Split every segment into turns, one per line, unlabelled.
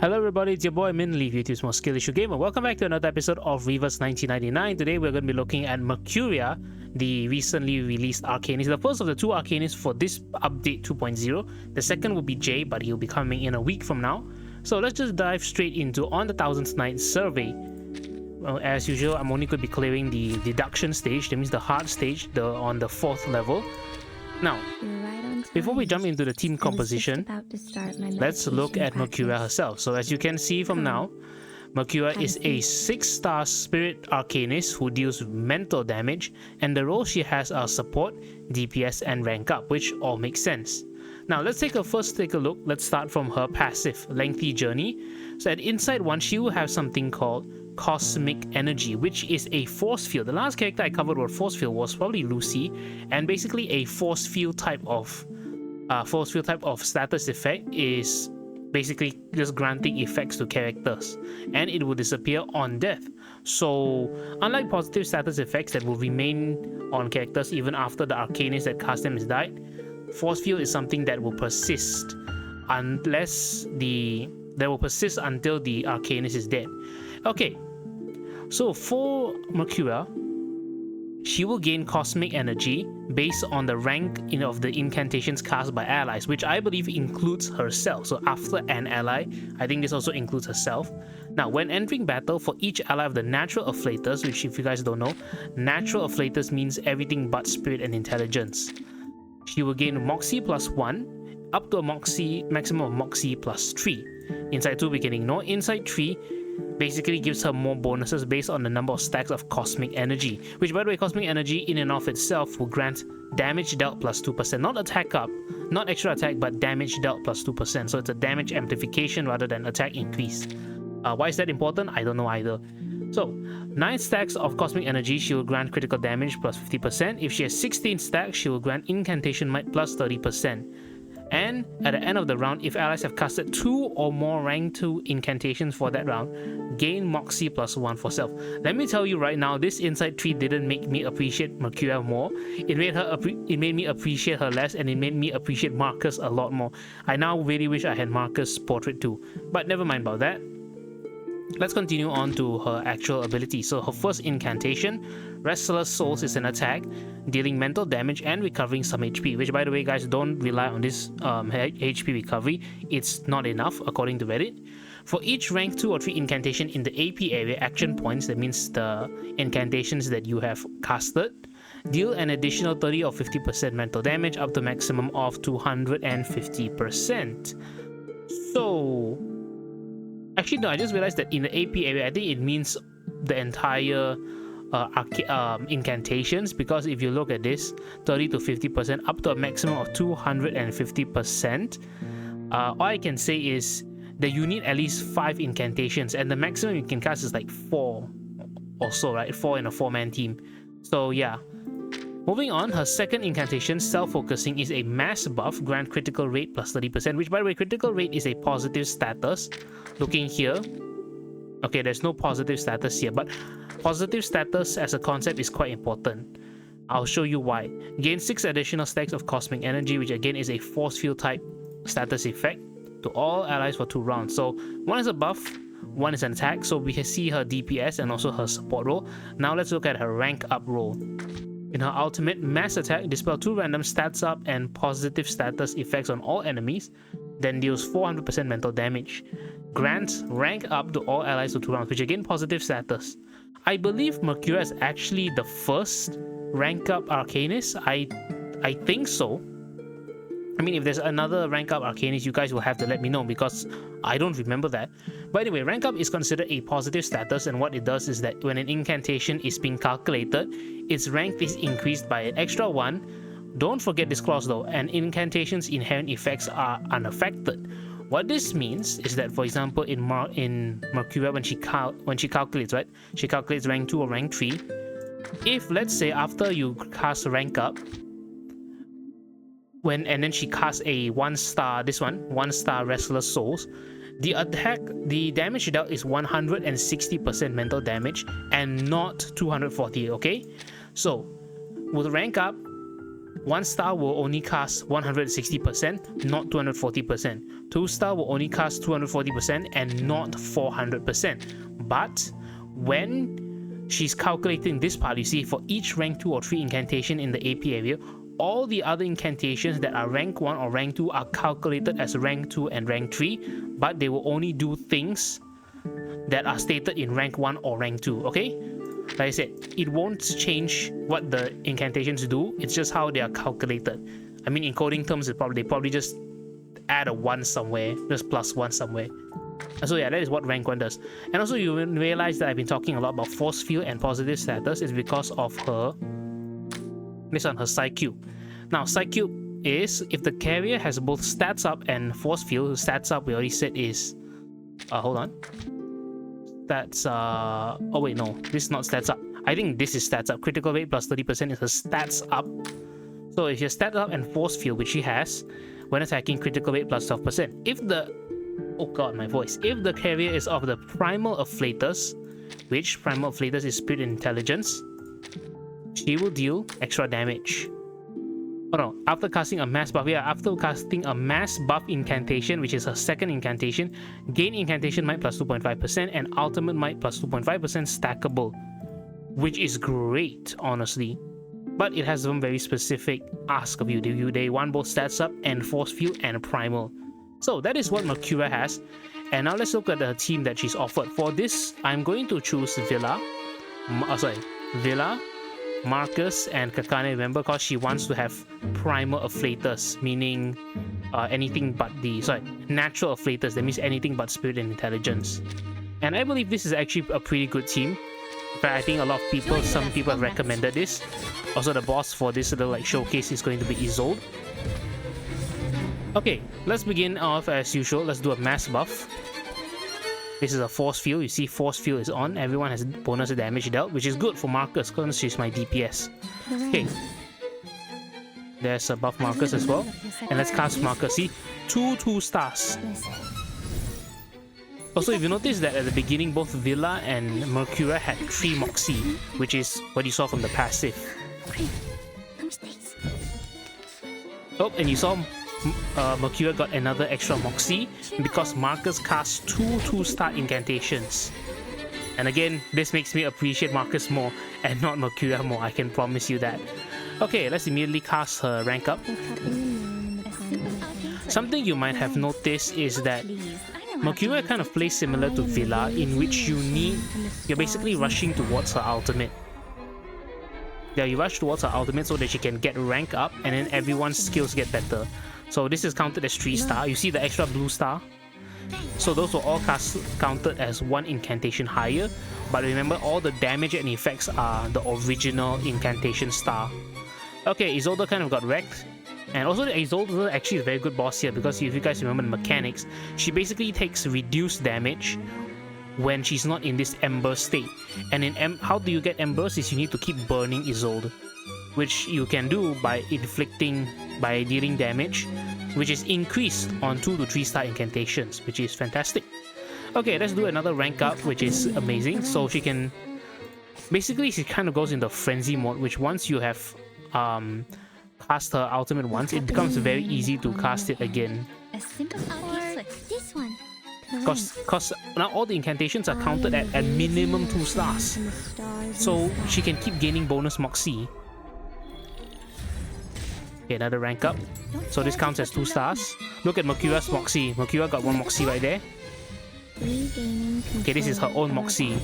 Hello everybody, it's your boy Min Lee, YouTube's most skill issue gamer. Welcome back to another episode of Reverse 1999. Today we're going to be looking at Mercuria, the recently released Arcanist. The first of the two Arcanists for this update 2.0. The second will be Jay, but he'll be coming in a week from now. So let's just dive straight into on the Thousandth Night survey. Well, as usual, I'm only going to be clearing the deduction stage, that means the hard stage, on the 4th level. Now, before we jump into the team composition, let's look at Mercuria herself. So as you can see from now, Mercuria is a 6-star spirit arcanist who deals mental damage, and the roles she has are support, DPS and rank up, which all makes sense. Now let's take a look. Let's start from her passive, Lengthy Journey. So at Inside 1, she will have something called Cosmic Energy, which is a force field. The last character I covered what force field was probably Lucy, and basically a force field type of status effect is basically just granting effects to characters, and it will disappear on death. So unlike positive status effects that will remain on characters even after the arcanist that cast them is died, force field is something that will persist until the arcanist is dead. Okay, so for Mercuria, she will gain cosmic energy based on the rank of the incantations cast by allies, which I believe includes herself. So after an ally, I think this also includes herself. Now, when entering battle, for each ally of the natural afflators, which if you guys don't know, natural afflators means everything but spirit and intelligence, she will gain Moxie plus 1, up to a maximum of Moxie plus 3. Inside 2 we can ignore. Inside 3 basically gives her more bonuses based on the number of stacks of cosmic energy, which by the way, cosmic energy in and of itself will grant damage dealt plus 2%, not attack up, not extra attack, but damage dealt plus 2%. So it's a damage amplification rather than attack increase. Why is that important? I don't know either. So 9 stacks of cosmic energy, she will grant critical damage plus 50%. If she has 16 stacks, she will grant incantation might plus 30%. And at the end of the round, if allies have casted 2 or more rank 2 incantations for that round, gain Moxie plus 1 for self. Let me tell you right now, this Inside 3 didn't make me appreciate Mercuria more. It made me appreciate her less, and it made me appreciate Marcus a lot more. I now really wish I had Marcus' portrait too, but never mind about that. Let's continue on to her actual ability. So her first incantation, Restless Souls, is an attack dealing mental damage and recovering some HP, which by the way guys, don't rely on this HP recovery, it's not enough according to Reddit. For each rank 2 or 3 incantation in the AP area, action points, that means the incantations that you have casted, deal an additional 30 or 50% mental damage up to maximum of 250%. So actually no, I just realized that in the AP area, I think it means the entire incantations, because if you look at this, 30 to 50% up to a maximum of 250%. All I can say is that you need at least 5 incantations, and the maximum you can cast is like 4 or so, right? 4 in a 4-man team. So yeah. Moving on, her second incantation, Self-Focusing, is a mass buff, grant critical rate plus 30%, which by the way, critical rate is a positive status. Looking here, okay, there's no positive status here, but positive status as a concept is quite important. I'll show you why. Gain 6 additional stacks of cosmic energy, which again is a force field type status effect to all allies for 2 rounds. So 1 is a buff, 1 is an attack, so we can see her DPS and also her support role. Now let's look at her rank up role. In her ultimate, Mass Attack, dispel 2 random stats up and positive status effects on all enemies, then deals 400% mental damage. Grants rank up to all allies for 2 rounds, which again positive status. I believe Mercuria is actually the first rank up arcanist. I think so. I mean, if there's another rank up arcanist, you guys will have to let me know, because I don't remember that. But anyway, rank up is considered a positive status, and what it does is that when an incantation is being calculated, its rank is increased by an extra 1. Don't forget this clause though, and incantations' inherent effects are unaffected. What this means is that, for example, in Mercuria, when she calculates, right? She calculates rank 2 or rank 3. If, let's say, after you cast rank up, and then she casts a 1-star, this one, 1-star Restless Souls, the damage dealt is 160% mental damage and not 240, okay? So, with rank up, 1 star will only cast 160%, not 240%. 2 star will only cast 240% and not 400%. But when she's calculating this part, you see, for each rank 2 or 3 incantation in the AP area, all the other incantations that are rank 1 or rank 2 are calculated as rank 2 and rank 3, but they will only do things that are stated in rank 1 or rank 2, okay? Like I said, it won't change what the incantations do, it's just how they are calculated. I mean, in coding terms, they probably just add a 1 somewhere, just plus 1 somewhere. So yeah, that is what rank 1 does. And also you will realize that I've been talking a lot about force field and positive status is because of her, based on her Psy Cube. Now, Psy Cube is, if the carrier has both stats up and force field, stats up we already said is, hold on. That's, oh wait, no, this is not stats up. I think this is stats up. Critical rate plus 30% is her stats up. So if your stats up and force field, which she has, when attacking, critical rate plus 12%. If the, oh god, my voice. If the carrier is of the primal afflators, which primal afflators is spirit intelligence, she will deal extra damage. Oh no, after casting a mass buff, yeah, after casting a mass buff incantation, which is her second incantation, gain incantation might plus 2.5% and ultimate might plus 2.5% stackable, which is great, honestly. But it has some very specific ask of you. They want both stats up and force field and primal. So that is what Mercuria has. And now let's look at the team that she's offered. For this, I'm going to choose Villa, Marcus, and Kakane, remember, because she wants to have primal afflators, meaning anything but the, natural afflators, that means anything but spirit and intelligence. And I believe this is actually a pretty good team. In fact, I think a lot of people, some people have recommended this. Also, the boss for this little showcase is going to be Isolde. Okay, let's begin off as usual. Let's do a mass buff. This is a force field. You see force field is on. Everyone has bonus damage dealt, which is good for Marcus because she's my DPS. Okay. There's a buff Marcus as well. And let's cast Marcus. See, 2 stars. Also, if you notice that at the beginning, both Villa and Mercuria had 3 Moxie, which is what you saw from the passive. Oh, and you saw Mercuria got another extra Moxie because Marcus cast 2 2-star incantations. And again, this makes me appreciate Marcus more and not Mercuria more, I can promise you that. Okay, let's immediately cast her rank up. Something you might have noticed is that Mercuria kind of plays similar to Villa, in which you're basically rushing towards her ultimate. Yeah, you rush towards her ultimate so that she can get rank up and then everyone's skills get better. So this is counted as 3 star. You see the extra blue star? So those were all counted as 1 incantation higher. But remember, all the damage and effects are the original incantation star. Okay, Isolde kind of got wrecked. And also Isolde actually is a very good boss here because if you guys remember the mechanics, she basically takes reduced damage when she's not in this ember state. And in how do you get embers is you need to keep burning Isolde, which you can do by dealing damage, which is increased on 2 to 3 star incantations, which is fantastic. Okay, let's do another rank up, which is amazing. So she can basically, she kind of goes into frenzy mode, which once you have cast her ultimate once, it becomes very easy to cast it again. Because now all the incantations are counted at minimum 2 stars. So she can keep gaining bonus Moxie. Okay, another rank up. So this counts as 2 stars. Look at Mercuria's Moxie. Mercuria got 1 Moxie right there. Okay, this is her own Moxie.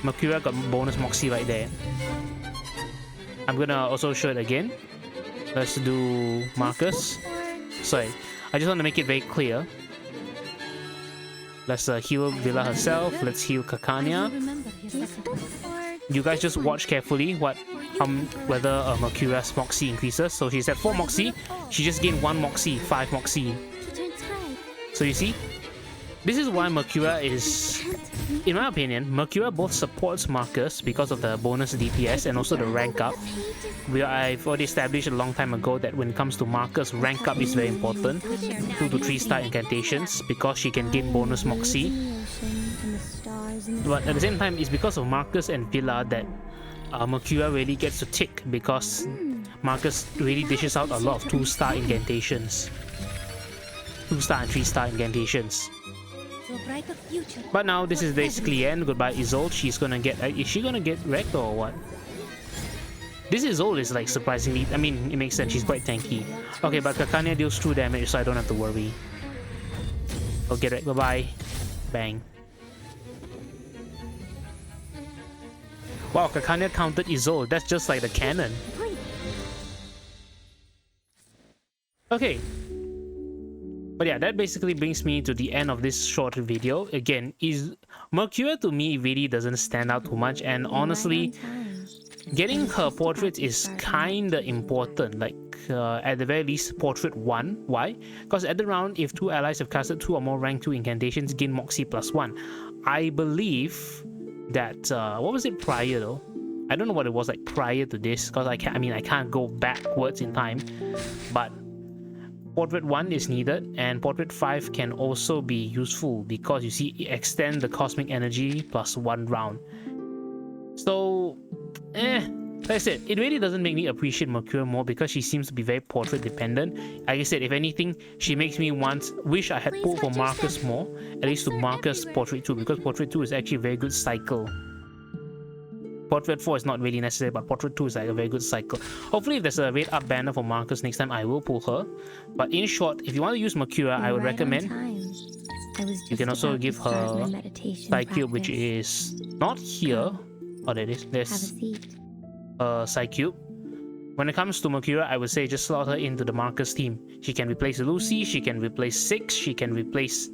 Mercuria got bonus Moxie right there. I'm gonna also show it again. Let's do Marcus. Sorry, I just want to make it very clear. Let's heal Villa herself. Let's heal Kakanya. You guys just watch carefully whether Mercuria's Moxie increases. So she's at 4 Moxie. She just gained 1 Moxie, 5 Moxie. So you see, this is why Mercuria is, in my opinion, Mercuria both supports Marcus because of the bonus DPS and also the rank up. I've already established a long time ago that when it comes to Marcus, rank up is very important. 2 to 3 star incantations because she can gain bonus Moxie. But at the same time, it's because of Marcus and Villa that Mercuria really gets to tick, because Marcus really dishes out a lot of 2-star incantations. 2-star and 3-star incantations. But now this is basically end. Goodbye Isolde. She's gonna get... is she gonna get wrecked or what? This Isolde is like surprisingly... I mean, it makes sense. She's quite tanky. Okay, but Kakania deals 2 damage, so I don't have to worry. I'll get wrecked. Bye-bye. Bang. Wow, Kakania countered Isolde. That's just like the cannon. Okay. But yeah, that basically brings me to the end of this short video. Again, Mercuria to me really doesn't stand out too much, and honestly, getting her portrait is kinda important. Like, at the very least, portrait 1. Why? Because at the round, if 2 allies have casted 2 or more rank 2 incantations, gain Moxie +1. I believe that, what was it prior though? I don't know what it was like prior to this, because I can't go backwards in time, but Portrait 1 is needed, and Portrait 5 can also be useful because you see, extend the cosmic energy +1 round. So, like I said, it really doesn't make me appreciate Mercuria more because she seems to be very portrait dependent. Like I said, if anything, she makes me wish I had pulled for Marcus more, at least to Marcus Portrait 2, because Portrait 2 is actually a very good cycle. Portrait 4 is not really necessary, but Portrait 2 is like a very good cycle. Hopefully if there's a rate up banner for Marcus next time, I will pull her. But in short, if you want to use Mercuria, I would recommend you can also give her Psycube, which is not here. Oh, there it is. There's Psycube. When it comes to Mercuria, I would say just slot her into the Marcus team. She can replace Lucy, she can replace Six, she can replace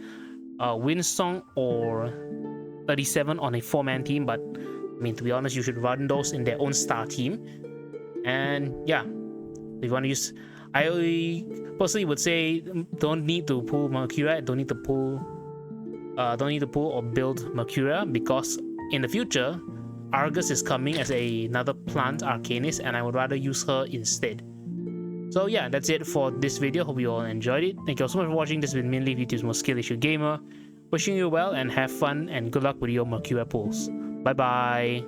Windsong or 37 on a 4-man team, but I mean, to be honest, you should run those in their own star team. And yeah, if you want to use... I personally would say don't need to pull Mercuria, don't need to pull or build Mercuria, because in the future, Argus is coming as another plant Arcanist, and I would rather use her instead. So yeah, that's it for this video. Hope you all enjoyed it. Thank you all so much for watching. This has been Minleaf, YouTube's most skill issue gamer. Wishing you well and have fun and good luck with your Mercuria pulls. Bye bye.